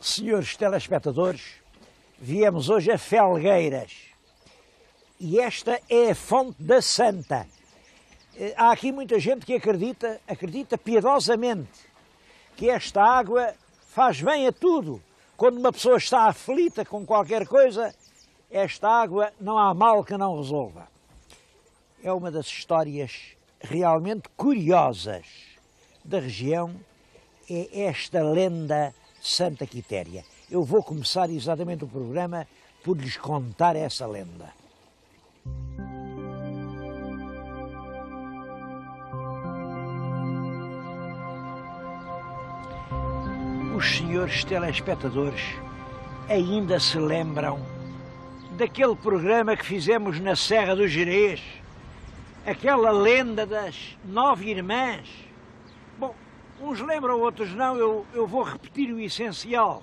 Senhores telespectadores, viemos hoje a Felgueiras e esta é a fonte da Santa. Há aqui muita gente que acredita piedosamente que esta água faz bem a tudo. Quando uma pessoa está aflita com qualquer coisa, esta água não há mal que não resolva. É uma das histórias realmente curiosas da região, é esta lenda de Santa Quitéria. Eu vou começar exatamente o programa por lhes contar essa lenda. Os senhores telespectadores ainda se lembram daquele programa que fizemos na Serra do Gerês? Aquela lenda das 9 irmãs? Bom, uns lembram, outros não, eu vou repetir o essencial.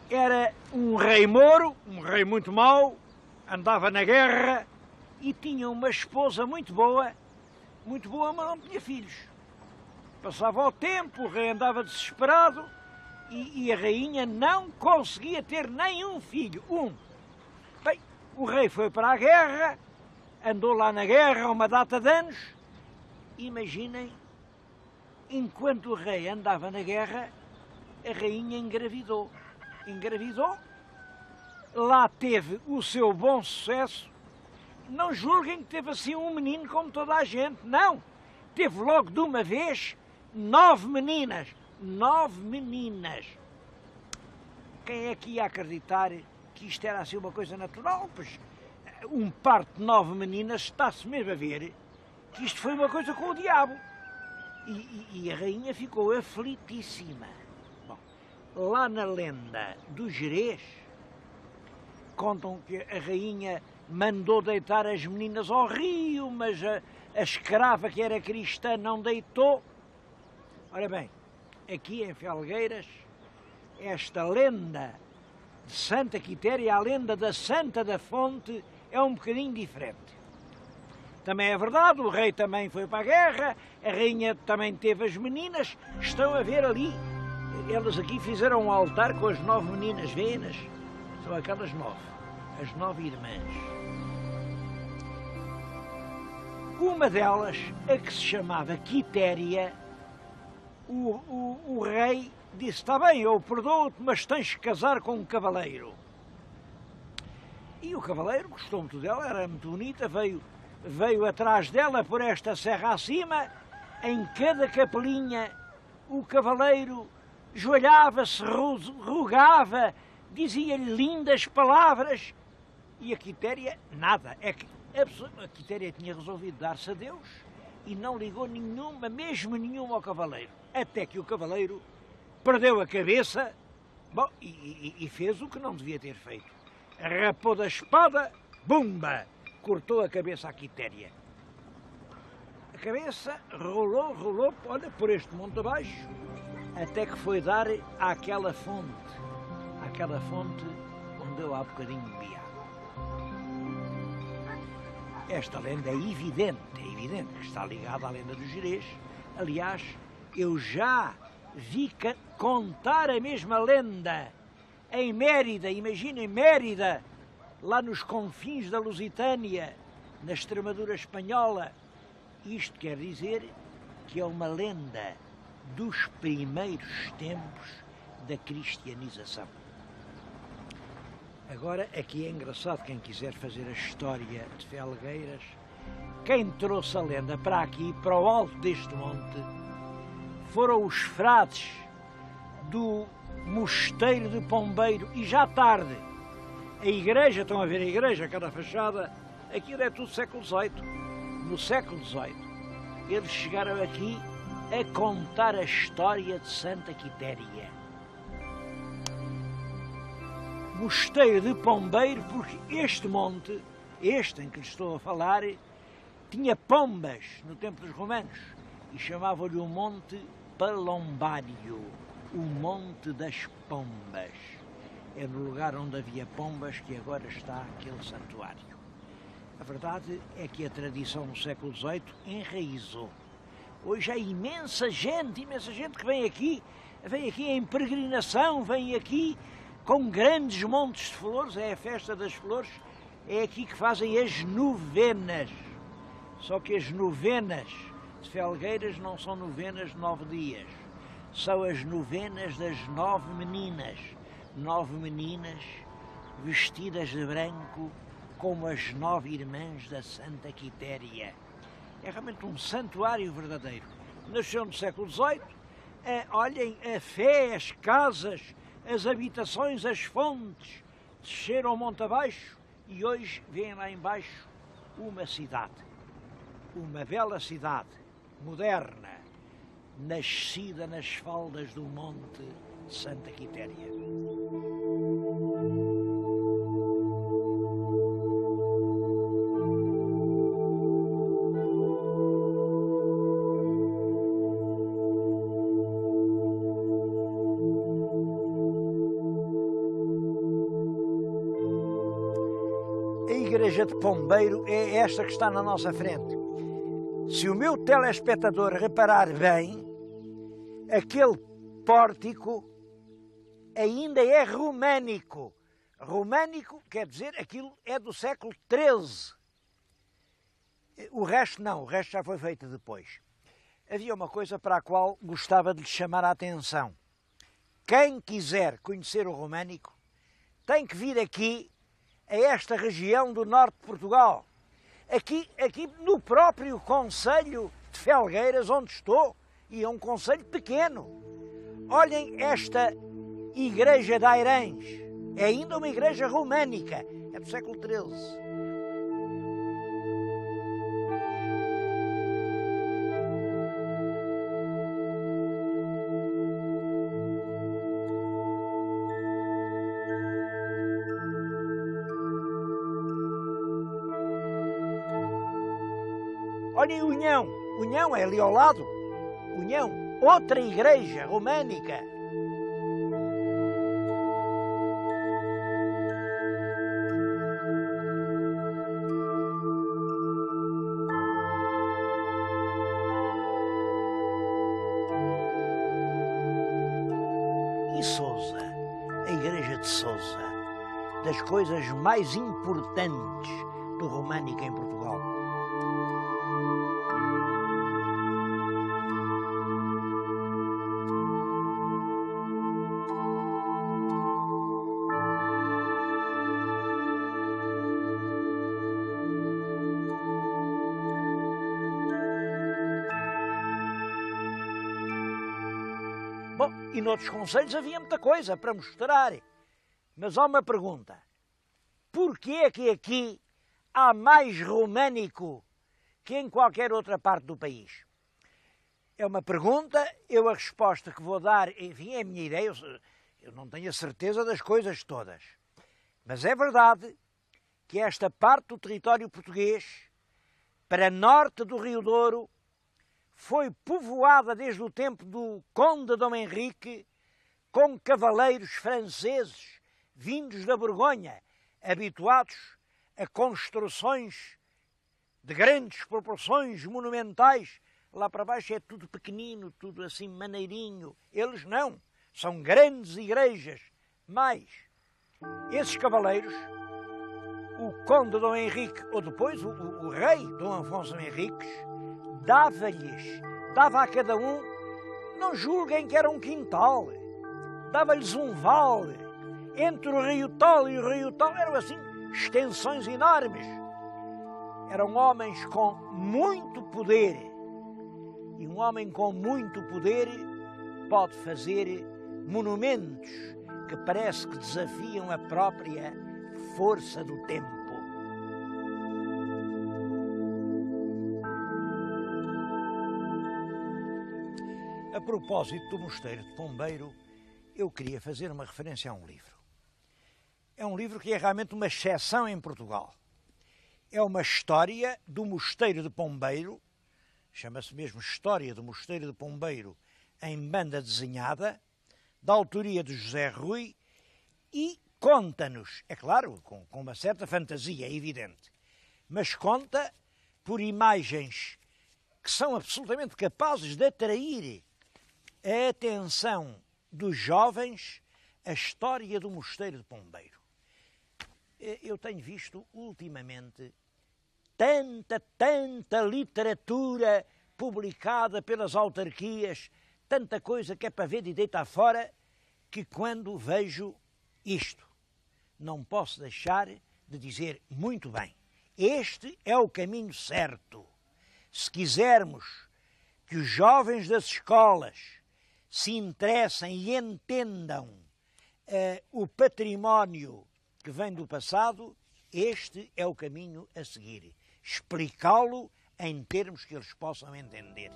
Era um rei mouro, um rei muito mau, andava na guerra e tinha uma esposa muito boa, mas não tinha filhos. Passava o tempo, o rei andava desesperado e a rainha não conseguia ter nenhum filho, Bem, o rei foi para a guerra, andou lá na guerra uma data de anos. Imaginem, enquanto o rei andava na guerra, a rainha engravidou. Lá teve o seu bom sucesso. Não julguem que teve assim um menino como toda a gente, não. Teve logo de uma vez 9 meninas. 9 meninas. Quem é que ia acreditar que isto era assim uma coisa natural? Pois um parto de 9 meninas, está-se mesmo a ver que isto foi uma coisa com o diabo. E a rainha ficou aflitíssima. Bom, lá na lenda do Gerês, contam que a rainha mandou deitar as meninas ao rio, mas a escrava que era cristã não deitou. Ora bem, aqui em Felgueiras, esta lenda de Santa Quitéria, a lenda da Santa da Fonte, é um bocadinho diferente. Também é verdade, o rei também foi para a guerra, a rainha também teve as meninas, estão a ver ali. Eles aqui fizeram um altar com as 9 meninas, vêem-nas? São aquelas 9, as 9 irmãs. Uma delas, a que se chamava Quitéria, o rei disse: está bem, eu perdoo-te, mas tens que casar com um cavaleiro. E o cavaleiro gostou muito dela, era muito bonita, veio atrás dela por esta serra acima. Em cada capelinha o cavaleiro joelhava-se, rogava, dizia-lhe lindas palavras. E a Quitéria, nada. É que a Quitéria tinha resolvido dar-se a Deus e não ligou mesmo nenhuma ao cavaleiro. Até que o cavaleiro perdeu a cabeça, bom, e fez o que não devia ter feito. Rapou da espada, bumba! Cortou a cabeça à Quitéria. A cabeça rolou, olha, por este monte abaixo, até que foi dar àquela fonte onde eu há bocadinho bebi água. Esta lenda é evidente que está ligada à lenda do Gerês. Aliás, eu já vi contar a mesma lenda em Mérida. Imaginem Mérida, lá nos confins da Lusitânia, na Extremadura espanhola. Isto quer dizer que é uma lenda dos primeiros tempos da cristianização. Agora, aqui é engraçado, quem quiser fazer a história de Felgueiras, quem trouxe a lenda para aqui, para o alto deste monte, foram os frades do Mosteiro de Pombeiro. E já tarde, a igreja, estão a ver a igreja, cada fachada, aquilo é tudo século XVIII. No século XVIII, eles chegaram aqui a contar a história de Santa Quitéria. Mosteiro de Pombeiro, porque este monte, este em que lhes estou a falar, tinha pombas no tempo dos romanos e chamavam-lhe o Monte Palombario, o Monte das Pombas. É no lugar onde havia pombas que agora está aquele santuário. A verdade é que a tradição no século XVIII enraizou. Hoje há imensa gente que vem aqui vêm aqui em peregrinação, vêm aqui com grandes montes de flores, é a festa das flores, é aqui que fazem as novenas. Só que as novenas de Felgueiras não são novenas de 9 dias, são as novenas das 9 meninas. 9 meninas vestidas de branco como as 9 irmãs da Santa Quitéria. É realmente um santuário verdadeiro. Nasceu no século XVIII, olhem, a fé, as casas, as habitações, as fontes, desceram monte abaixo e hoje vêem lá embaixo uma cidade. Uma bela cidade, moderna, nascida nas faldas do monte de Santa Quitéria. A igreja de Pombeiro é esta que está na nossa frente. Se o meu telespectador reparar bem, aquele pórtico ainda é românico. Românico quer dizer aquilo é do século XIII. O resto não, o resto já foi feito depois. Havia uma coisa para a qual gostava de lhe chamar a atenção. Quem quiser conhecer o românico tem que vir aqui a esta região do norte de Portugal. Aqui no próprio concelho de Felgueiras, onde estou, e é um concelho pequeno. Olhem esta igreja de Airães. É ainda uma igreja românica, é do século XIII. Olhem Unhão, Unhão é ali ao lado, Unhão, outra igreja românica. E Sousa, a igreja de Sousa, das coisas mais importantes do românico em Portugal. Bom, e noutros concelhos havia muita coisa para mostrar. Mas há uma pergunta. Porquê que aqui há mais românico que em qualquer outra parte do país? É uma pergunta, a resposta que vou dar, enfim, é a minha ideia, eu não tenho a certeza das coisas todas. Mas é verdade que esta parte do território português, para norte do Rio Douro, foi povoada desde o tempo do Conde Dom Henrique com cavaleiros franceses vindos da Borgonha, habituados a construções de grandes proporções, monumentais. Lá para baixo é tudo pequenino, tudo assim maneirinho. Eles não, são grandes igrejas. Mas esses cavaleiros, o Conde Dom Henrique, ou depois o rei Dom Afonso Henriques, dava a cada um, não julguem que era um quintal, dava-lhes um vale, entre o Rio Tolo e o Rio Tolo eram assim extensões enormes. Eram homens com muito poder, e um homem com muito poder pode fazer monumentos que parece que desafiam a própria força do tempo. A propósito do Mosteiro de Pombeiro, eu queria fazer uma referência a um livro. É um livro que é realmente uma exceção em Portugal. É uma história do Mosteiro de Pombeiro, chama-se mesmo História do Mosteiro de Pombeiro, em banda desenhada, da autoria de José Rui, e conta-nos, é claro, com uma certa fantasia, é evidente, mas conta por imagens que são absolutamente capazes de atrair a atenção dos jovens a história do Mosteiro de Pombeiro. Eu tenho visto ultimamente tanta literatura publicada pelas autarquias, tanta coisa que é para ver de deitar fora, que quando vejo isto, não posso deixar de dizer muito bem. Este é o caminho certo. Se quisermos que os jovens das escolas se interessem e entendam o património que vem do passado, este é o caminho a seguir. Explicá-lo em termos que eles possam entender.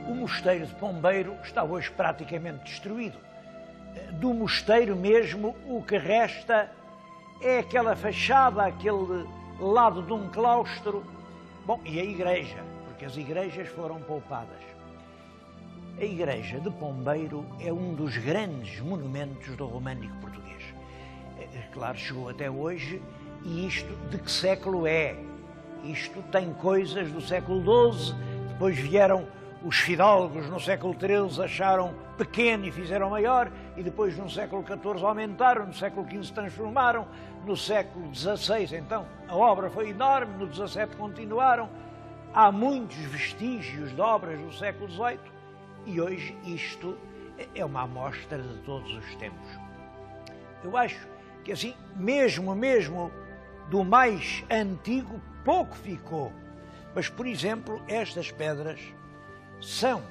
O Mosteiro de Pombeiro está hoje praticamente destruído. Do mosteiro mesmo, o que resta é aquela fachada, aquele lado de um claustro, bom, e a igreja, porque as igrejas foram poupadas. A igreja de Pombeiro é um dos grandes monumentos do românico português. Claro, chegou até hoje, e isto de que século é? Isto tem coisas do século XII, depois vieram os fidalgos no século XIII, acharam pequeno e fizeram maior, e depois no século XIV aumentaram, no século XV transformaram, no século XVI, então, a obra foi enorme, no XVII continuaram. Há muitos vestígios de obras do século XVIII e hoje isto é uma amostra de todos os tempos. Eu acho que assim, mesmo do mais antigo, pouco ficou. Mas, por exemplo, estas pedras são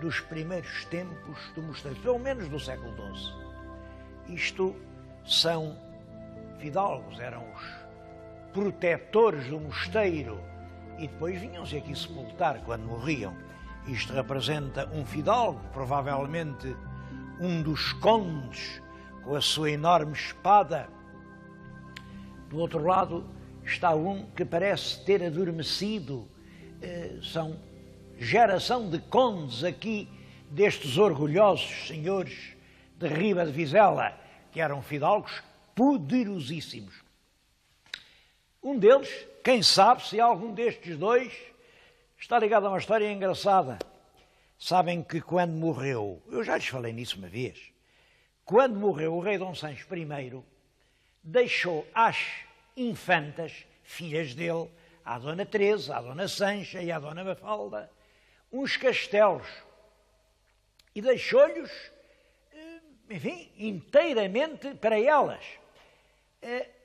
dos primeiros tempos do mosteiro, pelo menos do século XII. Isto são fidalgos, eram os protetores do mosteiro e depois vinham-se aqui sepultar quando morriam. Isto representa um fidalgo, provavelmente um dos condes, com a sua enorme espada. Do outro lado está um que parece ter adormecido. São geração de condes aqui, destes orgulhosos senhores de Riba de Vizela, que eram fidalgos poderosíssimos. Um deles, quem sabe se algum destes dois está ligado a uma história engraçada. Sabem que quando morreu, eu já lhes falei nisso uma vez, quando morreu o rei Dom Sancho I, deixou às infantas, filhas dele, à Dona Teresa, à Dona Sancha e à Dona Mafalda, uns castelos, e deixou-lhes, enfim, inteiramente para elas.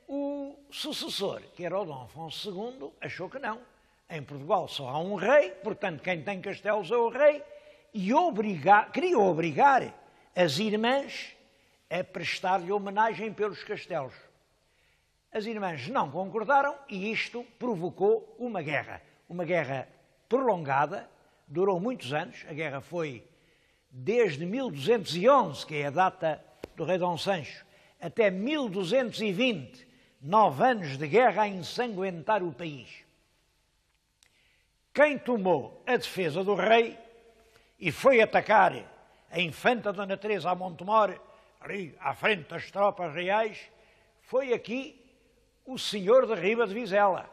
O sucessor, que era o Dom Afonso II, achou que não. Em Portugal só há um rei, portanto quem tem castelos é o rei, e queria obrigar as irmãs a prestar-lhe homenagem pelos castelos. As irmãs não concordaram e isto provocou uma guerra prolongada, durou muitos anos. A guerra foi desde 1211, que é a data do rei Dom Sancho, até 1220, 9 anos de guerra a ensanguentar o país. Quem tomou a defesa do rei e foi atacar a infanta Dona Teresa a Montemor, ali à frente das tropas reais, foi aqui o senhor de Riba de Vizela.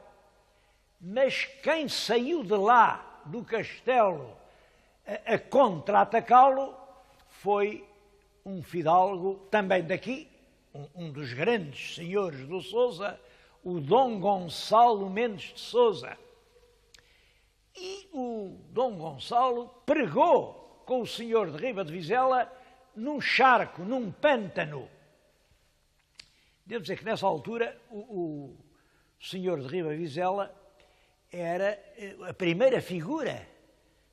Mas quem saiu de lá, do castelo, a contra-atacá-lo, foi um fidalgo também daqui, um dos grandes senhores do Sousa, o Dom Gonçalo Mendes de Sousa. E o Dom Gonçalo pregou com o senhor de Riba de Vizela num charco, num pântano. Devo dizer que nessa altura o senhor de Riba de Vizela era a primeira figura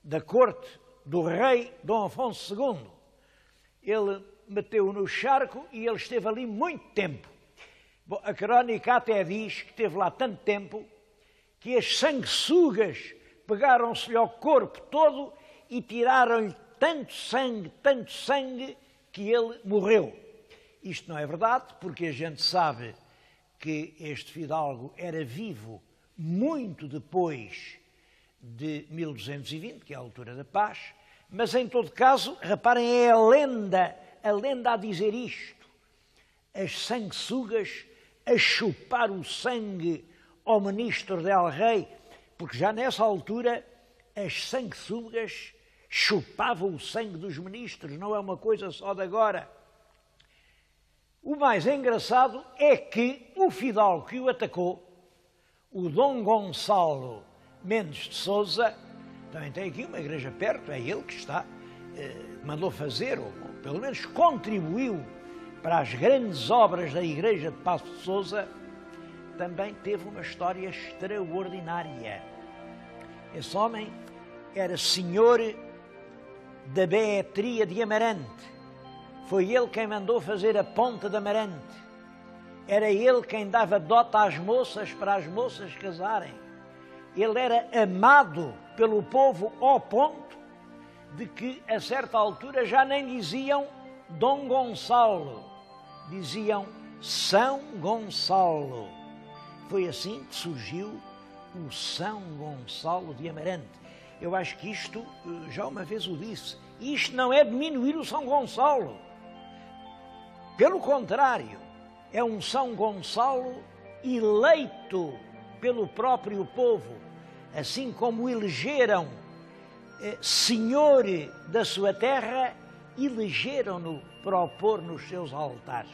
da corte do rei Dom Afonso II. Ele meteu no charco e ele esteve ali muito tempo. Bom, a crónica até diz que esteve lá tanto tempo que as sanguessugas pegaram-se-lhe ao corpo todo e tiraram-lhe tanto sangue, que ele morreu. Isto não é verdade, porque a gente sabe que este fidalgo era vivo muito depois de 1220, que é a altura da paz, mas em todo caso, reparem, é a lenda a dizer isto. As sanguessugas a chupar o sangue ao ministro del Rei, porque já nessa altura as sanguessugas chupavam o sangue dos ministros, não é uma coisa só de agora. O mais engraçado é que o fidalgo que o atacou, o Dom Gonçalo Mendes de Sousa, também tem aqui uma igreja perto, é ele que está, mandou fazer, ou pelo menos contribuiu para as grandes obras da igreja de Paços de Sousa, também teve uma história extraordinária. Esse homem era senhor da Beatria de Amarante. Foi ele quem mandou fazer a ponte de Amarante. Era ele quem dava dota às moças para as moças casarem. Ele era amado pelo povo ao ponto de que, a certa altura, já nem diziam Dom Gonçalo, diziam São Gonçalo. Foi assim que surgiu o São Gonçalo de Amarante. Eu acho que isto, já uma vez o disse, isto não é diminuir o São Gonçalo. Pelo contrário, é um São Gonçalo eleito pelo próprio povo, assim como elegeram senhor da sua terra, elegeram-no para o pôr nos seus altares.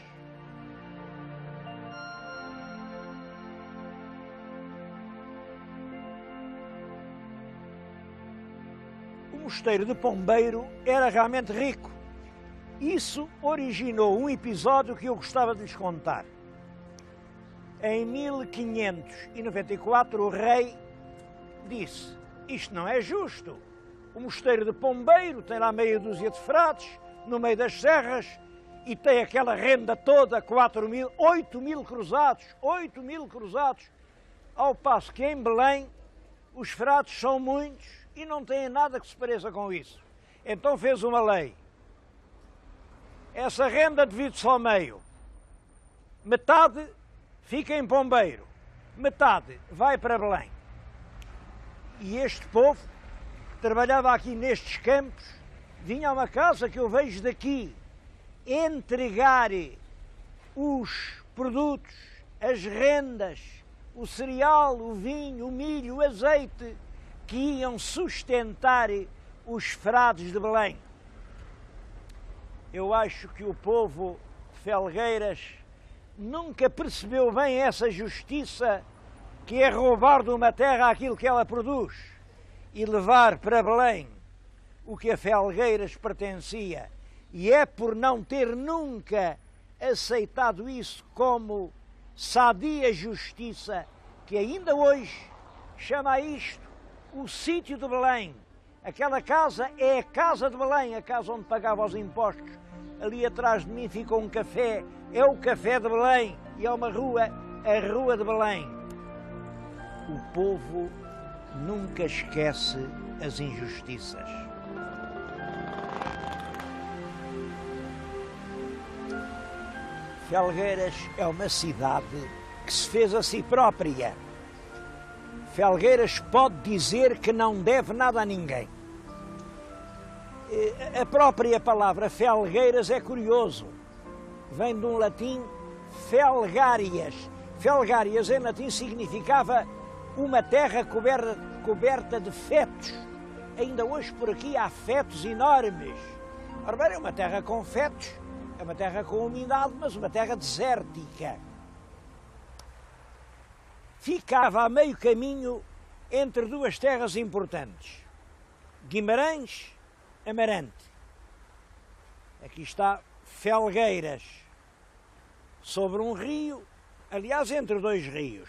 O mosteiro de Pombeiro era realmente rico. Isso originou um episódio que eu gostava de lhes contar. Em 1594, o rei disse: isto não é justo. O mosteiro de Pombeiro tem lá meia dúzia de frades, no meio das serras, e tem aquela renda toda, 8 mil cruzados, ao passo que em Belém os frades são muitos e não têm nada que se pareça com isso. Então fez uma lei. Essa renda divide-se ao meio. Metade fica em Pombeiro, metade vai para Belém. E este povo que trabalhava aqui nestes campos vinha a uma casa que eu vejo daqui entregar os produtos, as rendas, o cereal, o vinho, o milho, o azeite que iam sustentar os frades de Belém. Eu acho que o povo de Felgueiras nunca percebeu bem essa justiça, que é roubar de uma terra aquilo que ela produz e levar para Belém o que a Felgueiras pertencia. E é por não ter nunca aceitado isso como sadia justiça que ainda hoje chama a isto o sítio de Belém. Aquela casa é a casa de Belém, a casa onde pagava os impostos. Ali atrás de mim fica um café, é o Café de Belém, e é uma rua, a Rua de Belém. O povo nunca esquece as injustiças. Felgueiras é uma cidade que se fez a si própria. Felgueiras pode dizer que não deve nada a ninguém. A própria palavra Felgueiras é curioso. Vem de um latim felgarias. Felgarias em latim significava uma terra coberta de fetos. Ainda hoje por aqui há fetos enormes. Ora bem, é uma terra com fetos, é uma terra com umidade, mas uma terra desértica. Ficava a meio caminho entre duas terras importantes, Guimarães, Amarante. Aqui está Felgueiras, sobre um rio, aliás, entre dois rios.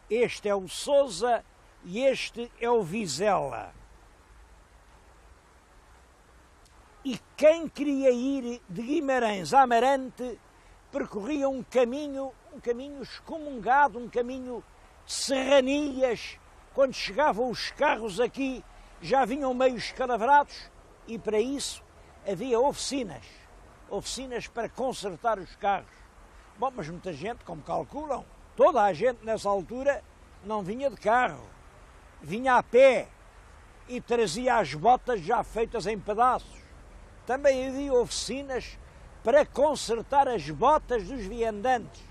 Este é o Sousa e este é o Vizela. E quem queria ir de Guimarães a Amarante percorria um caminho excomungado, um caminho de serranias. Quando chegavam os carros aqui, já vinham meio escalavrados, e para isso havia oficinas para consertar os carros. Bom, mas muita gente, como calculam, toda a gente nessa altura não vinha de carro, vinha a pé e trazia as botas já feitas em pedaços. Também havia oficinas para consertar as botas dos viandantes.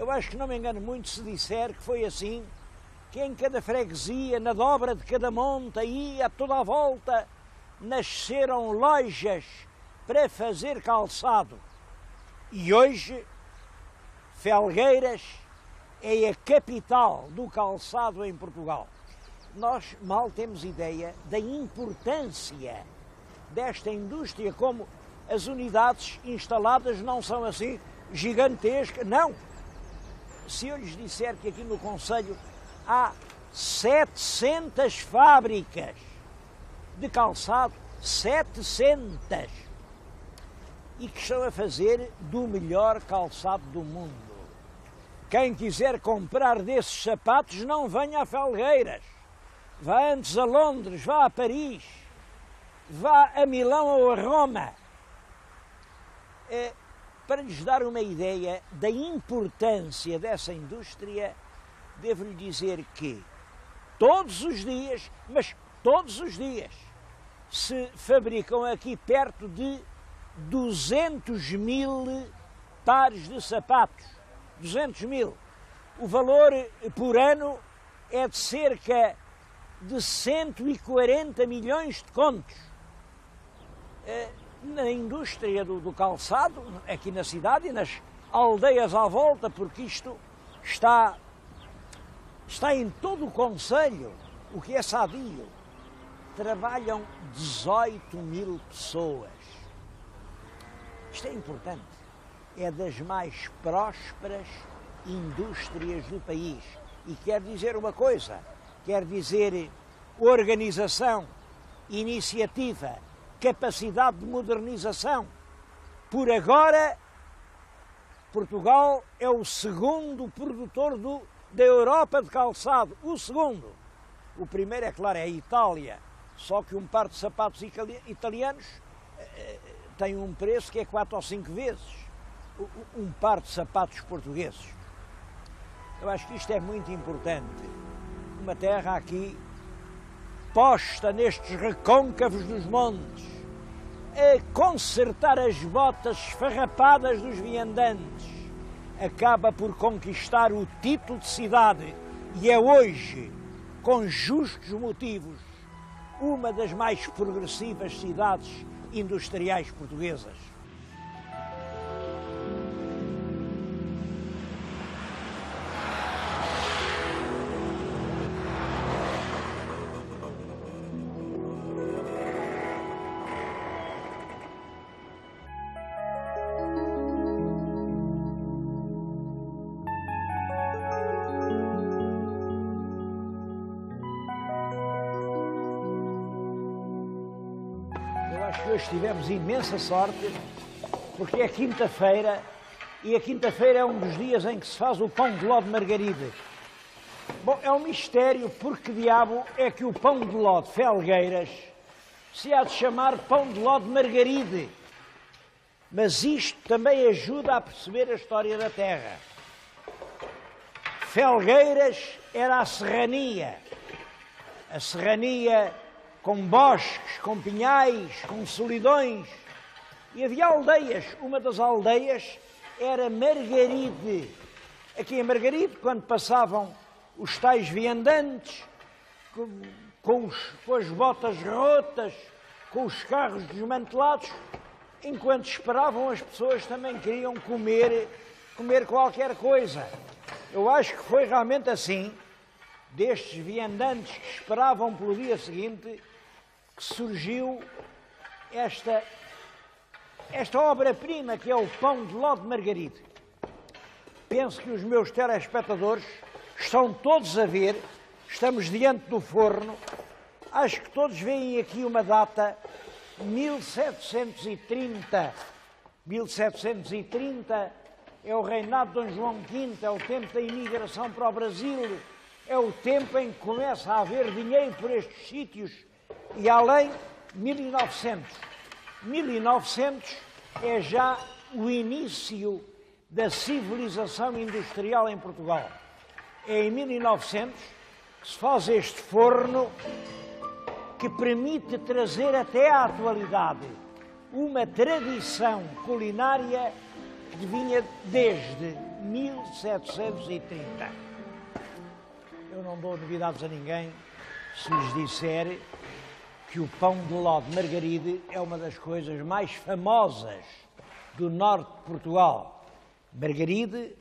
Eu acho que não me engano muito se disser que foi assim, que em cada freguesia, na dobra de cada monte, aí a toda a volta, nasceram lojas para fazer calçado. E hoje, Felgueiras é a capital do calçado em Portugal. Nós mal temos ideia da importância desta indústria, como as unidades instaladas não são assim gigantescas, não. Se eu lhes disser que aqui no concelho há 700 fábricas de calçado, 700, e que estão a fazer do melhor calçado do mundo. Quem quiser comprar desses sapatos não venha a Felgueiras, vá antes a Londres, vá a Paris, vá a Milão ou a Roma. Para lhes dar uma ideia da importância dessa indústria, devo-lhe dizer que todos os dias, mas todos os dias, se fabricam aqui perto de 200 mil pares de sapatos. 200 mil. O valor por ano é de cerca de 140 milhões de contos. Na indústria do calçado, aqui na cidade e nas aldeias à volta, porque isto está em todo o concelho, o que é sadio. Trabalham 18 mil pessoas. Isto é importante. É das mais prósperas indústrias do país. E quer dizer uma coisa, quer dizer organização, iniciativa, capacidade de modernização. Por agora, Portugal é o segundo produtor da Europa de calçado. O segundo. O primeiro, é claro, é a Itália. Só que um par de sapatos italianos tem um preço que é 4 ou 5 vezes um par de sapatos portugueses. Eu acho que isto é muito importante. Uma terra aqui posta nestes recôncavos dos montes, a consertar as botas esfarrapadas dos viandantes, acaba por conquistar o título de cidade e é hoje, com justos motivos, uma das mais progressivas cidades industriais portuguesas. Hoje tivemos imensa sorte, porque é quinta-feira, e a quinta-feira é um dos dias em que se faz o pão de ló de Margaride. Bom, é um mistério porque diabo é que o pão de ló de Felgueiras se há de chamar pão de ló de Margaride. Mas isto também ajuda a perceber a história da terra. Felgueiras era a serrania com bosques, com pinhais, com solidões, e havia aldeias. Uma das aldeias era Margaride. Aqui em Margaride, quando passavam os tais viandantes, com as botas rotas, com os carros desmantelados, enquanto esperavam, as pessoas também queriam comer qualquer coisa. Eu acho que foi realmente assim, destes viandantes que esperavam pelo dia seguinte, que surgiu esta obra-prima que é o pão de ló de Margaride. Penso que os meus telespectadores estão todos a ver, estamos diante do forno, acho que todos veem aqui uma data, 1730. 1730 é o reinado de Dom João V, é o tempo da imigração para o Brasil, é o tempo em que começa a haver dinheiro por estes sítios. E além, 1900. 1900 é já o início da civilização industrial em Portugal. É em 1900 que se faz este forno que permite trazer até à atualidade uma tradição culinária que vinha desde 1730. Eu não dou novidades a ninguém se lhes disser que o pão de ló de Margaride é uma das coisas mais famosas do norte de Portugal. Margaride,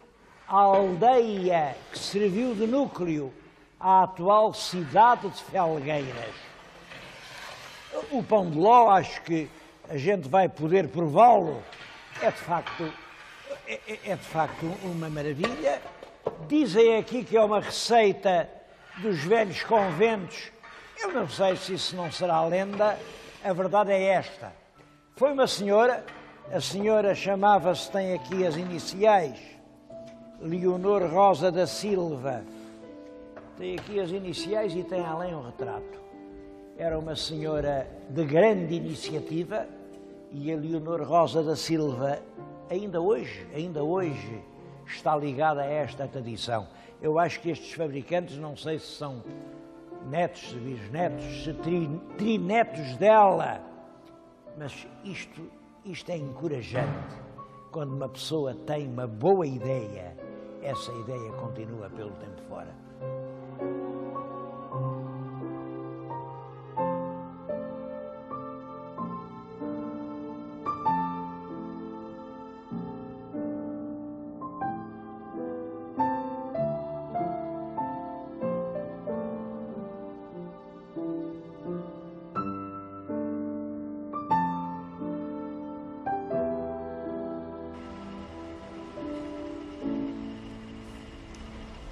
a aldeia que serviu de núcleo à atual cidade de Felgueiras. O pão de ló, acho que a gente vai poder prová-lo, é de facto uma maravilha. Dizem aqui que é uma receita dos velhos conventos. Eu não sei se isso não será lenda, a verdade é esta. Foi uma senhora, a senhora chamava-se, tem aqui as iniciais, Leonor Rosa da Silva. Tem aqui as iniciais e tem além um retrato. Era uma senhora de grande iniciativa e a Leonor Rosa da Silva ainda hoje está ligada a esta tradição. Eu acho que estes fabricantes, não sei se são netos, se bisnetos, se trinetos dela, mas isto é encorajante. Quando uma pessoa tem uma boa ideia, essa ideia continua pelo tempo fora.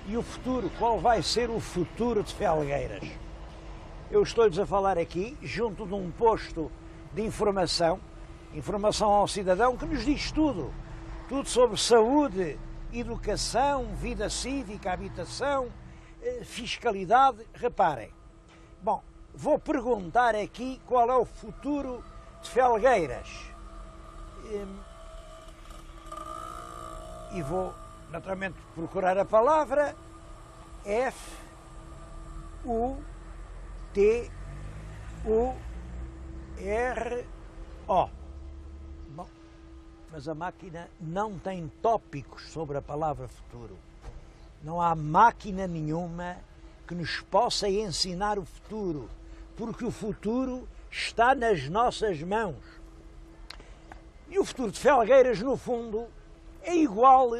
E o futuro, qual vai ser o futuro de Felgueiras? Eu estou-lhes a falar aqui, junto de um posto de informação ao cidadão que nos diz tudo sobre saúde, educação, vida cívica, habitação, fiscalidade. Reparem, bom, vou perguntar aqui qual é o futuro de Felgueiras. E vou naturalmente procurar a palavra F-U-T-U-R-O. Bom, mas a máquina não tem tópicos sobre a palavra futuro. Não há máquina nenhuma que nos possa ensinar o futuro, porque o futuro está nas nossas mãos. E o futuro de Felgueiras, no fundo, é igual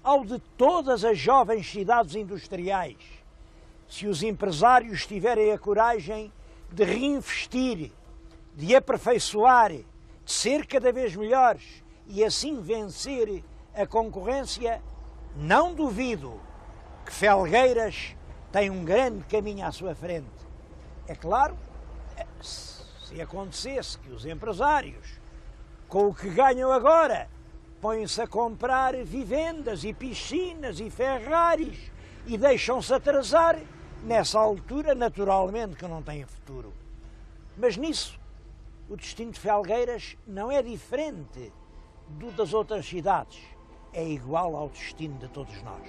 ao de todas as jovens cidades industriais. Se os empresários tiverem a coragem de reinvestir, de aperfeiçoar, de ser cada vez melhores e assim vencer a concorrência, não duvido que Felgueiras tem um grande caminho à sua frente. É claro, se acontecesse que os empresários, com o que ganham agora, põem-se a comprar vivendas e piscinas e Ferraris e deixam-se atrasar, nessa altura, naturalmente, que não têm futuro. Mas nisso, o destino de Felgueiras não é diferente do das outras cidades. É igual ao destino de todos nós.